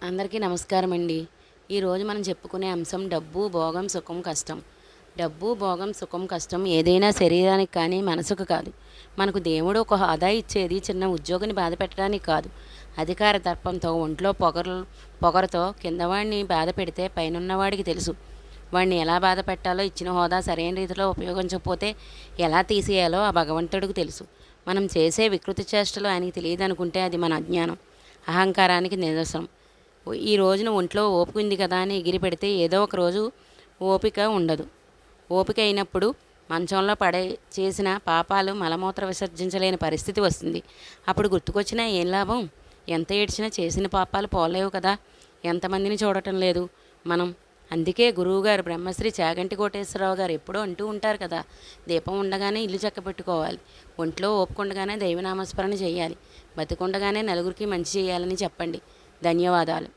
అందరికీ నమస్కారం అండి. ఈరోజు మనం చెప్పుకునే అంశం డబ్బు, భోగం, సుఖం, కష్టం. డబ్బు, భోగం, సుఖం, కష్టం ఏదైనా శరీరానికి కానీ మనసుకు కాదు. మనకు దేవుడు ఒక హోదా ఇచ్చేది చిన్న ఉద్యోగిని బాధ పెట్టడానికి కాదు. అధికార దర్పంతో ఒంట్లో పొగరుతో కిందవాడిని బాధ పెడితే పైనున్నవాడికి తెలుసు. వాడిని ఎలా బాధ పెట్టాలో, ఇచ్చిన హోదా సరైన రీతిలో ఉపయోగించకపోతే ఎలా తీసేయాలో ఆ భగవంతుడికి తెలుసు. మనం చేసే వికృతి చేష్టలు ఆయనకి తెలియదు అనుకుంటే అది మన అజ్ఞానం, అహంకారానికి నిదర్శనం. ఈ రోజున ఒంట్లో ఓపిక ఉంది కదా అని ఎగిరి పెడితే ఏదో ఒక రోజు ఓపిక ఉండదు. ఓపిక అయినప్పుడు మంచంలో చేసిన పాపాలు మలమూత్ర విసర్జించలేని పరిస్థితి వస్తుంది. అప్పుడు గుర్తుకొచ్చినా ఏం లాభం? ఎంత ఏడ్చినా చేసిన పాపాలు పోలేవు కదా. ఎంతమందిని చూడటం లేదు మనం. అందుకే గురువుగారు బ్రహ్మశ్రీ చాగంటి కోటేశ్వరరావు గారు ఎప్పుడూ అంటూ ఉంటారు కదా, దీపం ఉండగానే ఇల్లు చక్కబెట్టుకోవాలి, ఒంట్లో ఓపిక ఉండగానే దైవనామస్మరణ చేయాలి, బతికుండగానే నలుగురికి మంచి చేయాలని చెప్పండి. ధన్యవాదాలు.